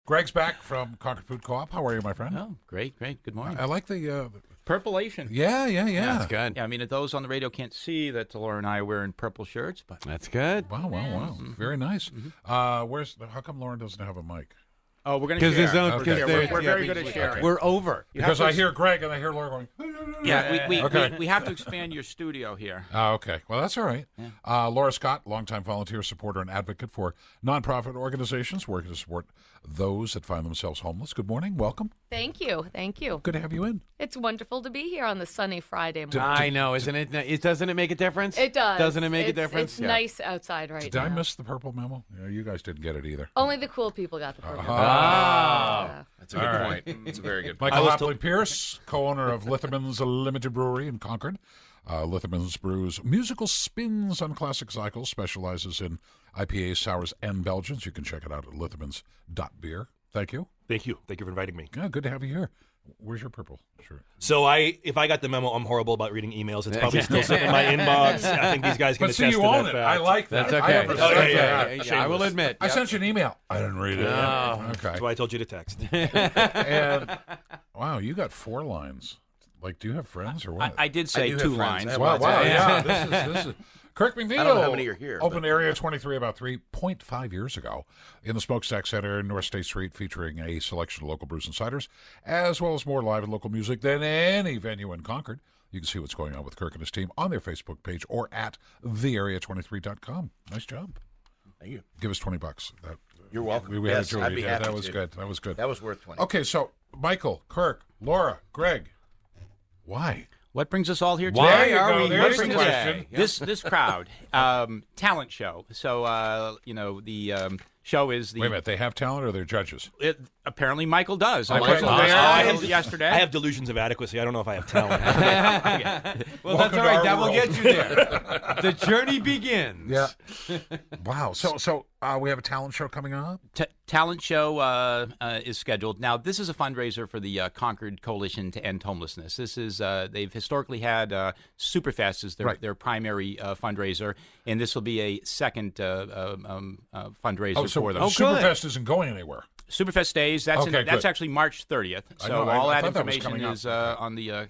Greg's back from Concord Food Co-op. How are you, my friend? Oh, great. Good morning. I like the... Purpleation. Yeah. That's good. Yeah, I mean, those on the radio can't see that Laura and I are wearing purple shirts, but That's good. Wow. Mm-hmm. Very nice. How come Lauren doesn't have a mic? oh, we're going to Because share. there's We're very good at sharing. We're over. Because I hear Greg and I hear Laura going... Yeah, Okay. we have to expand your studio here. Okay. Well, that's all right. Laura Scott, longtime volunteer supporter and advocate for nonprofit organizations working to support those that find themselves homeless. Good morning. Welcome. Thank you. Good to have you in. It's wonderful to be here on the sunny Friday morning. I know, isn't it? Doesn't it make a difference? It does. Doesn't it make a difference? It's nice outside right Did now. I miss the purple memo? Yeah, you guys didn't get it either. Only the cool people got the purple. That's a good point. It's a very good point. Michael Hauptly-Pierce, co-owner of Lithermans Limited Brewing in Concord. Lithermans brews musical spins on classic cycles, specializes in IPAs, sours, and Belgians. You can check it out at lithermans.beer. Thank you. Thank you. Thank you for inviting me. Yeah, good to have you here. Where's your purple shirt? So if I got the memo, I'm horrible about reading emails. It's probably still sitting in my inbox. I think these guys can But see, attest you to own that it. fact. I like that. That's okay. I respect that. I will admit. I sent you an email. I didn't read it. No. Okay. That's why I told you to text. And wow, you got 4 lines. Like, do you have friends or what? I did say do have 2 friends. lines. I have Wow, lots. yeah. This is Kirk McNeil. I don't know how many are here, Opened but- Area 23 about 3.5 years ago in the Smokestack Center in North State Street, featuring a selection of local brews and ciders, as well as more live and local music than any venue in Concord. You can see what's going on with Kirk and his team on their Facebook page or at thearea23.com. Nice job. Thank you. Give us $20. You're welcome. We had Yes, to do I'd it. be Yeah, happy that was to. good. That was good. That was worth 20. Okay, so Michael, Kirk, Laura, Greg, why? What brings us all here today? Why are we What here brings today? us- This crowd, talent show. So, the show is the... Wait a minute, they have talent or they're judges? Apparently Michael does. I Okay. wasn't Well, there I until yesterday. I have delusions of adequacy. I don't know if I have talent. Well, Welcome that's all to right. our That will world. get you there. The journey begins. Yeah. Wow. So we have a talent show coming up? Talent show is scheduled. Now, this is a fundraiser for the Concord Coalition to End Homelessness. This is they've historically had Superfest as their primary fundraiser, and this will be a second fundraiser for them. Superfest isn't going anywhere. Superfest stays. That's Okay, that's good. actually March 30th. I So know, all I that thought that was information coming up. is on the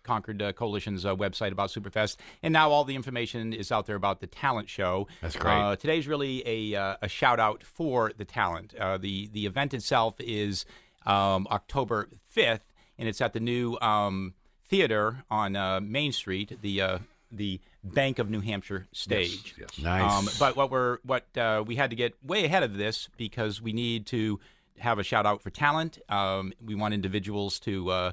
Concord Coalition's website about Superfest, and now all the information is out there about the talent show. That's great. Today's really a shout out for the talent. The event itself is October 5th, and it's at the new theater on Main Street, the Bank of New Hampshire stage. Yes. Nice. But what we had to get way ahead of this because we need to have a shout out for talent. We want individuals to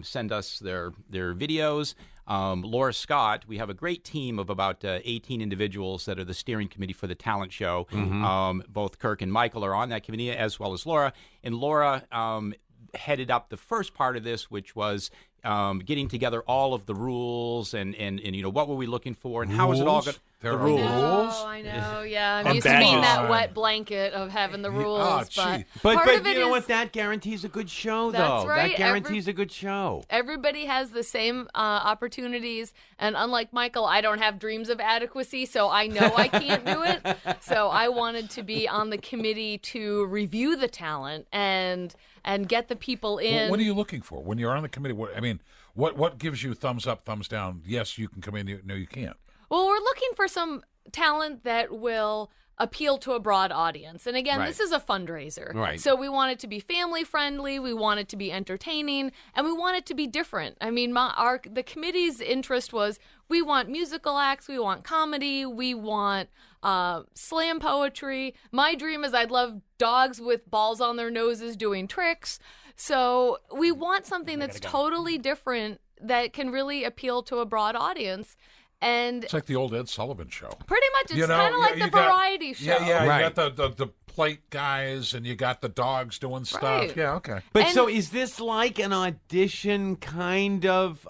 send us their videos. Laura Scott, we have a great team of about 18 individuals that are the steering committee for the talent show. Both Kirk and Michael are on that committee, as well as Laura. And Laura headed up the first part of this, which was getting together all of the rules and what were we looking for and how is it all going to... There The are rules. rules? Oh, I know, yeah. I'm I'm used to bad. being that Come on. wet blanket of having the rules, Oh, gee. but part of But it you know is what? That guarantees a good show, That's though. right. That guarantees a good show. everybody has the same opportunities, and unlike Michael, I don't have dreams of adequacy, so I know I can't do it. So I wanted to be on the committee to review the talent and get the people in. What are you looking for when you're on the committee? What gives you thumbs up, thumbs down? Yes, you can come in. No, you can't. Well, we're looking for some talent that will appeal to a broad audience. And again, this is a fundraiser. Right. So we want it to be family friendly, we want it to be entertaining, and we want it to be different. I mean, the committee's interest was we want musical acts, we want comedy, we want slam poetry. My dream is I'd love dogs with balls on their noses doing tricks. So we want something that's totally different that can really appeal to a broad audience. And It's like the old Ed Sullivan Show. pretty much, it's kind of like the variety show. Yeah, Right. you got the plate guys, and you got the dogs doing stuff. Right. Yeah, okay. But And- so is this like an audition kind of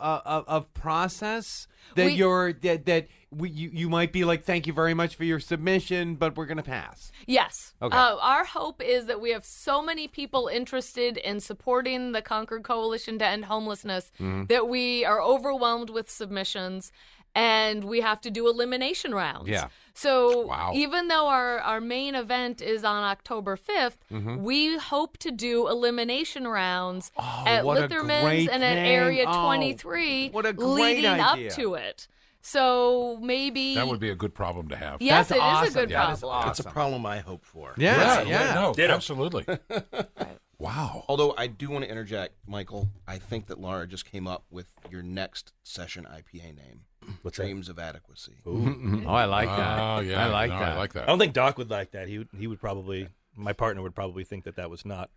process that you might be like, thank you very much for your submission, but we're going to pass? Yes. Okay. Our hope is that we have so many people interested in supporting the Concord Coalition to End Homelessness that we are overwhelmed with submissions, and we have to do elimination rounds. Yeah. So Wow. even though our main event is on October 5th, we hope to do elimination rounds at what a Lithermans great and at thing. Area Oh, 23 what a great leading idea. up to it. So maybe... That would be a good problem to have. Yes, That's it is awesome. a good That is problem. It's a problem I hope for. Yeah. No, Ditto. absolutely. Wow. Although I do want to interject, Michael, I think that Laura just came up with your next session IPA name. What's that? Dreams of Adequacy. Oh, I like that. Oh, yeah. I like no, that. I like that. I don't think Doc would like that. He would probably, my partner would probably think that was not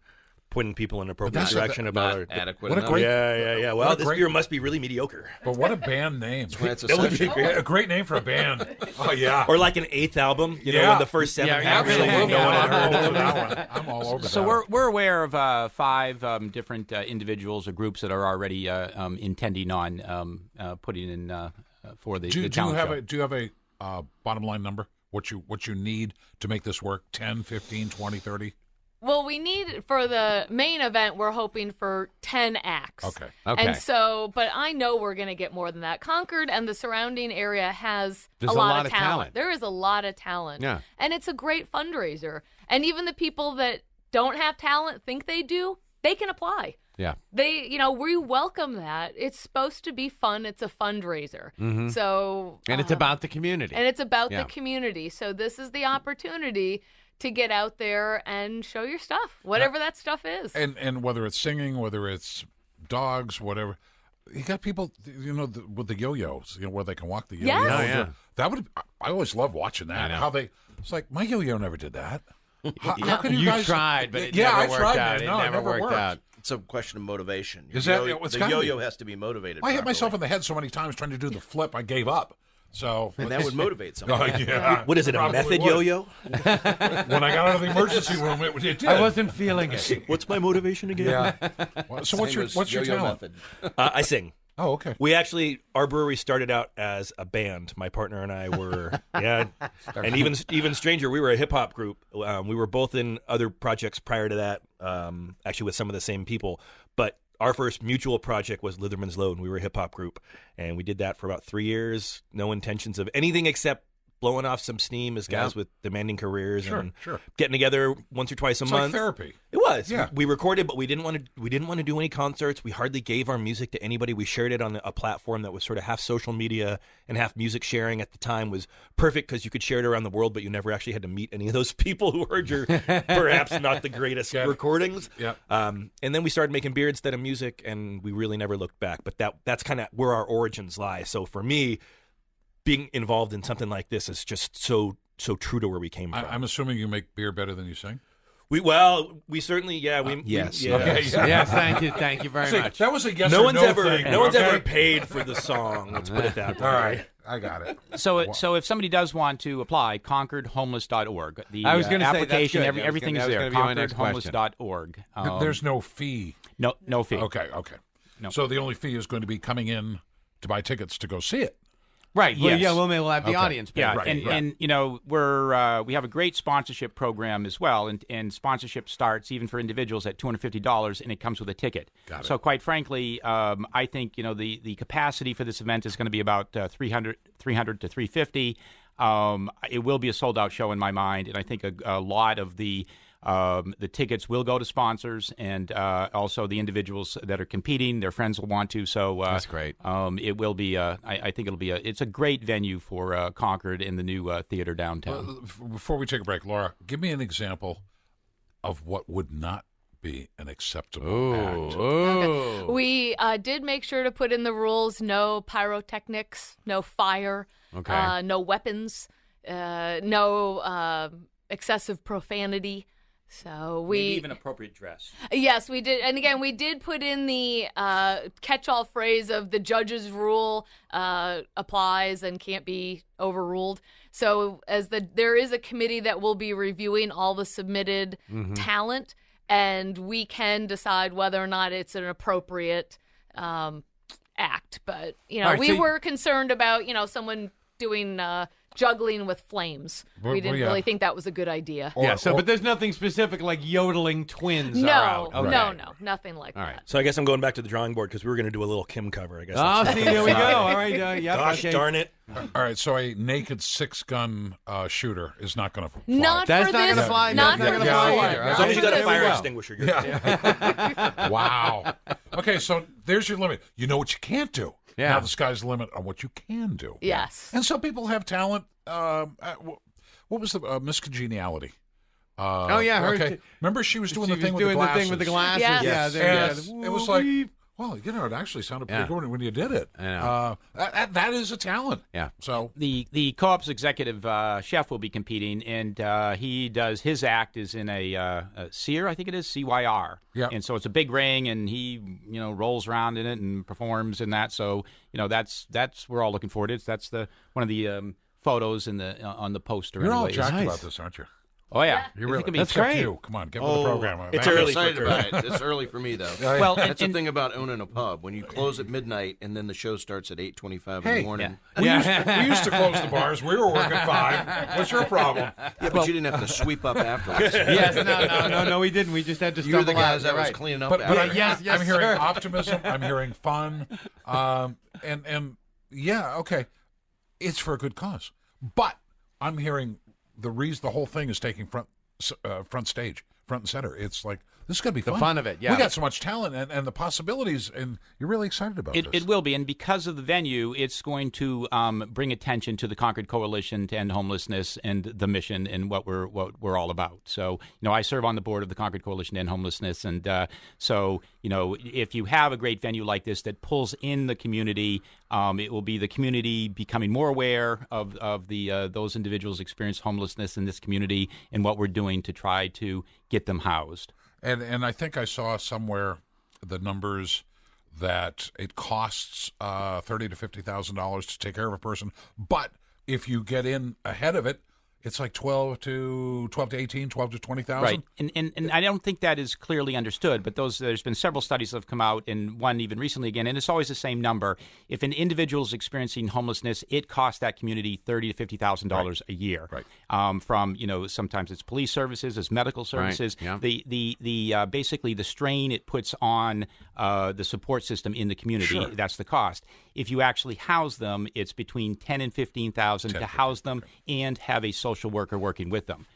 pointing people in an appropriate that's direction about Not our. adequate what a enough. great- Yeah. Well, What a this great- beer must be really mediocre. But what a band name. When it's a That would be session. great. A great name for a band. Oh, yeah. Or like an 8th album, you know, Yeah. when the first 7 Yeah, have really Absolutely. no one had I'm heard all of over them. that one. I'm all over So that. we're aware of 5 different individuals or groups that are already intending on putting in for the Do you talent have show. a bottom line number? What you need to make this work? 10, 15, 20, 30? Well, we need, for the main event, we're hoping for 10 acts. Okay. Okay. And so, but I know we're going to get more than that. Concord and the surrounding area has There's a lot of talent. talent. There is a lot of talent. Yeah. And it's a great fundraiser. And even the people that don't have talent think they do, they can apply. Yeah. We welcome that. It's supposed to be fun. It's a fundraiser. So, And it's about the community. and it's about Yeah. the community. So this is the opportunity to get out there and show your stuff, whatever that stuff is. And whether it's singing, whether it's dogs, whatever, you got people, with the yo-yos, where they can walk the yo-yo. Yes. Oh, yeah. That would. I always love watching that. know. How they. It's like my yo-yo never did that. How can you You guys? tried, but it yeah, never I worked tried, out. man. It No, never worked worked out. It's a question of motivation. Is that- Yo- it's the gotta be. yo-yo has to be motivated. I hit myself properly. in the head so many times trying to do the flip, I gave up. So And that would motivate Oh, someone. yeah. What is it, a Probably method would. yo-yo? When I got out of the emergency room, it did. I wasn't feeling it. What's my motivation again? Yeah. So what's Same your as talent? method. I sing. Oh, okay. Our brewery started out as a band. My partner and I were, and even stranger, we were a hip hop group. We were both in other projects prior to that, actually with some of the same people. But our first mutual project was Lithermans Limited. We were a hip hop group, and we did that for about 3 years. No intentions of anything except blowing off some steam as guys with demanding careers and Sure. getting together once or twice a It's month. like therapy. It was. Yeah. We recorded, but we didn't want to do any concerts. We hardly gave our music to anybody. We shared it on a platform that was sort of half social media and half music sharing. At the time was perfect because you could share it around the world, but you never actually had to meet any of those people who heard your perhaps not the greatest recordings. Yeah. And then we started making beer instead of music, and we really never looked back. But that's kind of where our origins lie. So for me, being involved in something like this is just so true to where we came from. I'm assuming you make beer better than you sing. We certainly, yes. Okay. Yeah. Yes, thank you very See, much. that was a yes No or one's no ever thing. no one's okay? ever paid for the song. Let's put it that way. All right. I got it. So if somebody does want to apply, concordhomeless.org. The I was gonna say, that's application, good. everything's That was there. gonna be my next question. Concordhomeless.org. There's no fee. no fee. Okay. No. So the only fee is going to be coming in to buy tickets to go see it. Right. Well, Yes. yeah, we'll have the Okay. audience pay. Yeah, Right, and right. we have a great sponsorship program as well, and sponsorship starts even for individuals at $250, and it comes with a ticket. Got it. So quite frankly, I think the capacity for this event is going to be about 300 to 350. It will be a sold out show in my mind, and I think a lot of the tickets will go to sponsors, and also the individuals that are competing, their friends will want to. So That's great. It will be. I think it'll be. It's a great venue for Concord in the new theater downtown. Before we take a break, Laura, give me an example of what would not be an acceptable act. Oh. We did make sure to put in the rules: no pyrotechnics, no fire, Okay. no weapons, no excessive profanity. So Maybe even appropriate dress. Yes, we did. And again, we did put in the catch-all phrase of the judge's rule applies and can't be overruled. So there is a committee that will be reviewing all the submitted talent, and we can decide whether or not it's an appropriate act. But, Right, we so were concerned about, someone doing juggling with flames. We didn't really think that was a good idea. But there's nothing specific like yodeling twins are No, out. Okay. no, nothing like All right. that. So I guess I'm going back to the drawing board because we were going to do a little Kim cover. I guess. Oh, that's- see, there we go. All right. Yeah. Gosh darn it! All right, so a naked 6-gun shooter is not going to fly. Not That's for not this. gonna fly. Not That's for not this gonna fly one. either. As long as you got a There we fire go. extinguisher, you're good. Wow. Okay, so there's your limit. You know what you can't do. Yeah. Now the sky's the limit on what you can do. Yes. And some people have talent. What was the Miss Congeniality? Oh, yeah, her Okay. t- Remember she was doing She the thing was with doing the the glasses. thing with the glasses. Yes. Yeah, Yes. there, And it was like, well, it actually sounded pretty Yeah. good when you did it. I know. That is a talent. Yeah. So The co-op's executive chef will be competing, and he does his act is in a Sear, I think it is CYR. Yeah. And so it's a big ring, and he rolls around in it and performs in that. So that's we're all looking forward to it. That's one of the photos in the on the poster. you're all anyways. jacked Nice. about this, aren't you? Oh yeah, You I really, think it'd be That's except great. you. Come on, get with the program. it's I'm early excited for about it. It's early for me, though. Well, That's the and- thing about owning a pub. When you close at midnight and then the show starts at 8:25 in Hey. the morning. We used to close the bars. We were working 5. What's your problem? Yeah, but you didn't have to sweep up afterwards. Yes, no, we didn't. We just had to You were stumble the guys out. that You're was right. cleaning up But after. yes, I'm hearing sir. optimism. I'm hearing fun. And yeah, okay, it's for a good cause. But I'm hearing the whole thing is taking front stage, front and center. It's like this is gonna be The fun. fun of it, yeah. We got so much talent and the possibilities, and you're really excited about this. It will be, and because of the venue, it's going to bring attention to the Concord Coalition to End Homelessness and the mission and what we're all about. So, I serve on the board of the Concord Coalition to End Homelessness, and so if you have a great venue like this that pulls in the community, it will be the community becoming more aware of the those individuals experiencing homelessness in this community and what we're doing to try to get them housed. And I think I saw somewhere the numbers that it costs $30,000 to $50,000 to take care of a person, but if you get in ahead of it, it's like 12 to 18, 12 to 20,000. Right, and I don't think that is clearly understood, but there's been several studies that have come out, and one even recently again, and it's always the same number. If an individual is experiencing homelessness, it costs that community $30,000 to $50,000 a year. Right. From sometimes it's police services, it's medical services. yeah. The basically the strain it puts on the support system in the community. Sure. That's the cost. If you actually house them, it's between $10,000 and $15,000 to house them and have a social worker working with them.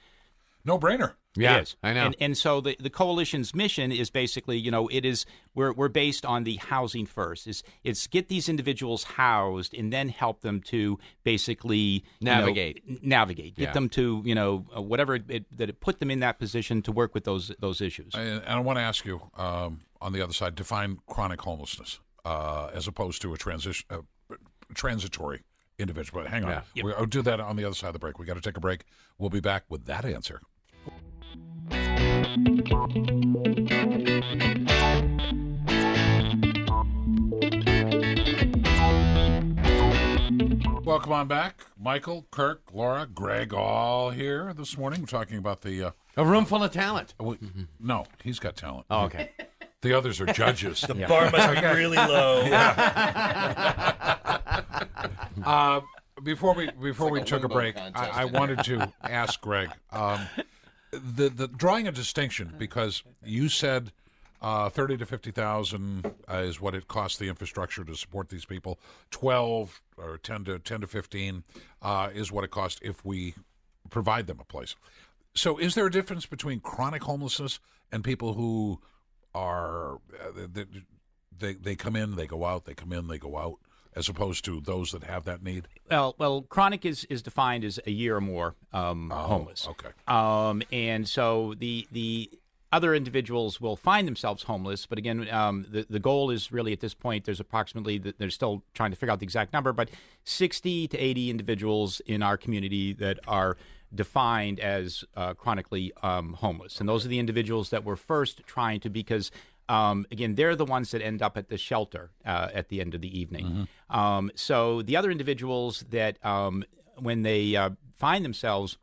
No brainer. Yeah, It is. I know. And so the coalition's mission is basically, it is we're based on the housing first. It's get these individuals housed and then help them to basically Navigate. Get Yeah. them to whatever that it put them in that position to work with those issues. And I want to ask you on the other side, define chronic homelessness as opposed to a transitory individual. But hang on. Yeah. I'll do that on the other side of the break. We got to take a break. We'll be back with that answer. Welcome on back. Michael, Kirk, Laura, Greg, all here this morning. We're talking about the... A room full of talent. No, he's got talent. Oh, okay. The others are judges. The bar must be really low. Before we like a took a limbo break, contest. I wanted to ask Greg the drawing a distinction, because you said 30 to 50,000 is what it costs the infrastructure to support these people. 12 or 10 to 15 is what it costs if we provide them a place. So, is there a difference between chronic homelessness and people who are they come in, they go out, they come in, they go out, as opposed to those that have that need? Well, chronic is defined as a year or more homeless. Okay. And so the other individuals will find themselves homeless, but again, the goal is really at this point, there's approximately, they're still trying to figure out the exact number, but 60 to 80 individuals in our community that are defined as chronically homeless. And those are the individuals that we're first trying to, because again, they're the ones that end up at the shelter at the end of the evening. So the other individuals that when they find themselves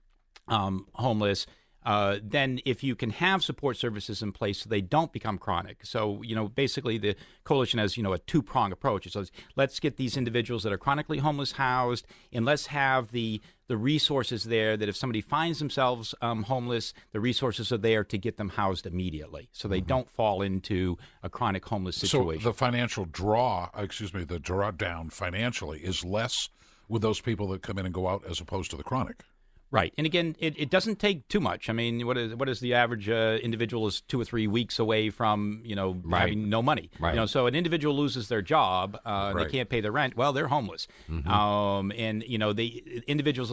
homeless, then if you can have support services in place so they don't become chronic. So, basically the coalition has, a two-prong approach. So let's get these individuals that are chronically homeless housed, and let's have the resources there that if somebody finds themselves homeless, the resources are there to get them housed immediately so they don't fall into a chronic homeless situation. So the financial the drawdown financially is less with those people that come in and go out as opposed to the chronic. Right. And again, it doesn't take too much. I mean, what is the average individual is 2 or 3 weeks away from, having no money. Right. So an individual loses their job, they can't pay their rent. Well, they're homeless. And, the individuals,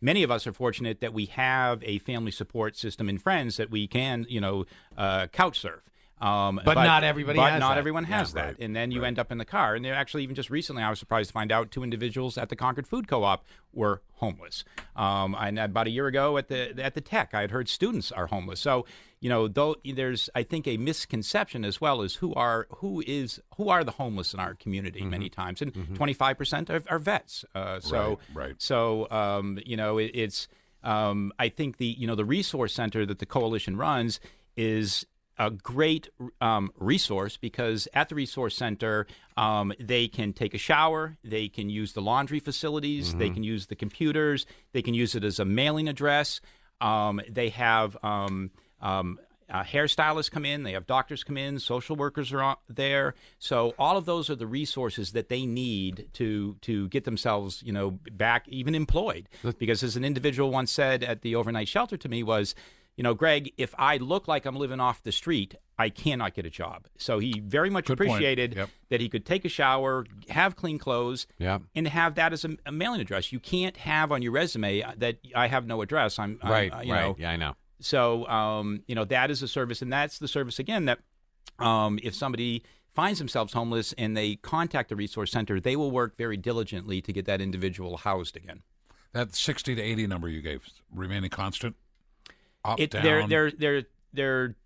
many of us are fortunate that we have a family support system and friends that we can, couch surf. But not everybody has that. Everyone has that. Right. And then you end up in the car. And they're actually, even just recently, I was surprised to find out 2 individuals at the Concord Food Co-op were homeless. And about a year ago at the Tech, I had heard students are homeless. So, though there's, I think, a misconception as well as who are the homeless in our community many times. And 25% are vets. So, it's, I think the resource center that the coalition runs is a great resource, because at the resource center, they can take a shower, they can use the laundry facilities, they can use the computers, they can use it as a mailing address. They have hairstylists come in, they have doctors come in, social workers are there. So all of those are the resources that they need to get themselves, back, even employed. Because as an individual once said at the overnight shelter to me was, Greg, if I look like I'm living off the street, I cannot get a job. So he very much appreciated that he could take a shower, have clean clothes, and have that as a mailing address. You can't have on your resume that I have no address. I'm right. Yeah, I know. So, that is a service, and that's the service, again, that if somebody finds themselves homeless and they contact the resource center, they will work very diligently to get that individual housed again. That 60 to 80 number you gave, remaining constant? Up, down? They're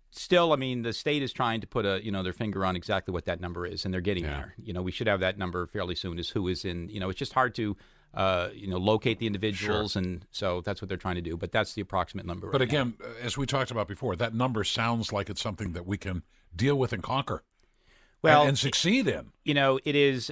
still, the state is trying to put their finger on exactly what that number is, and they're getting there. We should have that number fairly soon, is who is in, it's just hard to, locate the individuals, and so that's what they're trying to do. But that's the approximate number. But again, as we talked about before, that number sounds like it's something that we can deal with and conquer, and succeed in. It is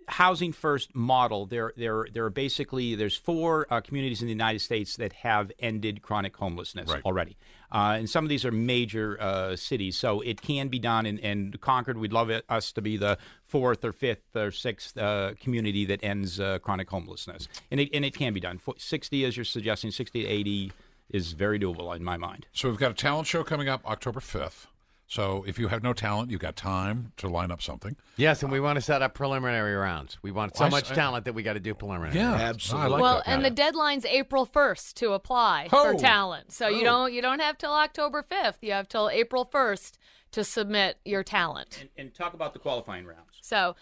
housing first model. There are basically, there's 4 communities in the United States that have ended chronic homelessness already. And some of these are major cities, so it can be done. And Concord, we'd love us to be the 4th or 5th or 6th community that ends chronic homelessness. And it can be done. 60, as you're suggesting, 60 to 80 is very doable in my mind. So we've got a talent show coming up October 5th. So if you have no talent, you've got time to line up something. Yes, and we want to set up preliminary rounds. We want so much talent that we got to do preliminary. Yeah, absolutely. I like that. And the deadline's April 1st to apply for talent. So you don't have till October 5th. You have till April 1st to submit your talent. And talk about the qualifying rounds. So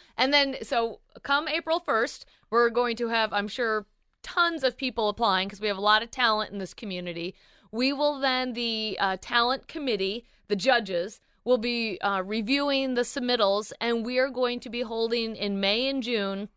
come April 1st, we're going to have, I'm sure, tons of people applying because we have a lot of talent in this community. We will then, the talent committee, the judges, will be reviewing the submittals, and we are going to be holding in May and June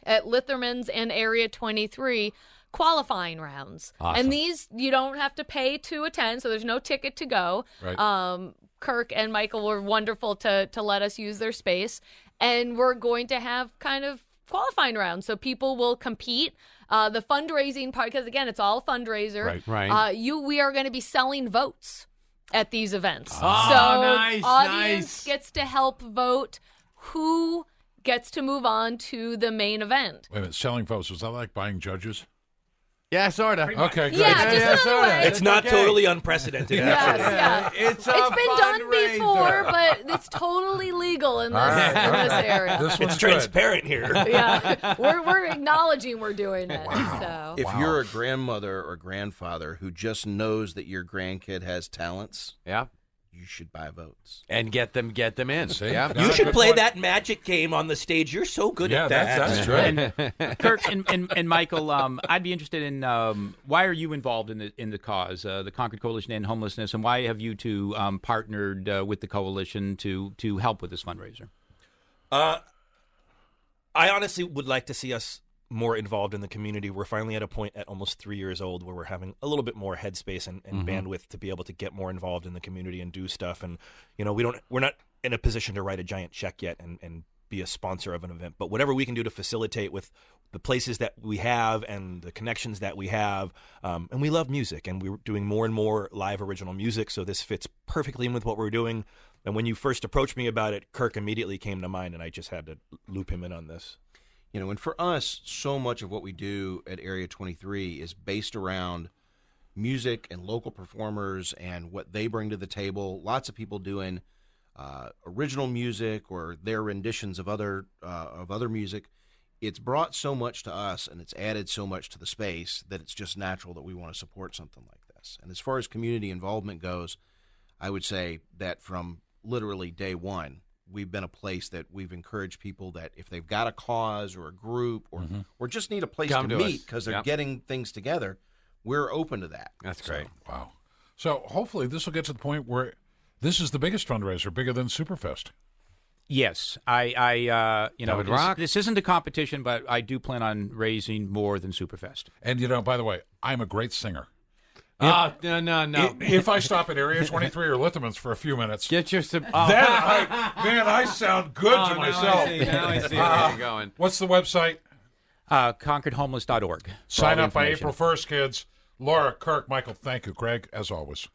at Lithermans and Area 23 qualifying rounds. Awesome. And these, you don't have to pay to attend, so there's no ticket to go. Right. Kirk and Michael were wonderful to let us use their space, and we're going to have kind of qualifying rounds, so people will compete. The fundraising part, because again, it's all fundraiser. Right. We are going to be selling votes at these events. Oh, so nice, audience gets to help vote who gets to move on to the main event. Wait a minute, selling votes, was that like buying judges? Yeah, sort of. Okay, good. Yeah, just another way. It's not totally unprecedented. Yes, yeah. It's been done before, but it's totally legal in this area. This one's It's transparent here. Yeah, we're acknowledging we're doing it. So. If you're a grandmother or grandfather who just knows that your grandkid has talents, Yeah. you should buy votes. And get them in. See? Yeah. Yeah, You should good play point. that magic game on the stage. You're so good Yeah, at that. that's right. And Kirk and Michael, I'd be interested in why are you involved in the cause, the Concord Coalition End Homelessness, and why have you two partnered with the coalition to help with this fundraiser? I honestly would like to see us more involved in the community. We're finally at a point at almost 3 years old where we're having a little bit more headspace and bandwidth to be able to get more involved in the community and do stuff. And we're not in a position to write a giant check yet and be a sponsor of an event, but whatever we can do to facilitate with the places that we have and the connections that we have. And we love music, and we're doing more and more live original music, so this fits perfectly in with what we're doing. And when you first approached me about it, Kirk immediately came to mind, and I just had to loop him in on this. And for us, so much of what we do at Area 23 is based around music and local performers and what they bring to the table. Lots of people doing original music or their renditions of other music. It's brought so much to us, and it's added so much to the space that it's just natural that we want to support something like this. And as far as community involvement goes, I would say that from literally day one, we've been a place that we've encouraged people that if they've got a cause or a group or just need a place Come to to meet us. because they're Yep. getting things together, we're open to that. That's great. Wow. So hopefully this will get to the point where this is the biggest fundraiser, bigger than Superfest. Yes, I would rock. this isn't a competition, but I do plan on raising more than Superfest. And, by the way, I'm a great singer. No. If I stop at Area 23 or Lithermans for a few minutes, Get your then I sound good to myself. Now I see where you're going. What's the website? ConcordHomeless.org. Sign up by April 1st, kids. Laura, Kirk, Michael, thank you. Craig, as always.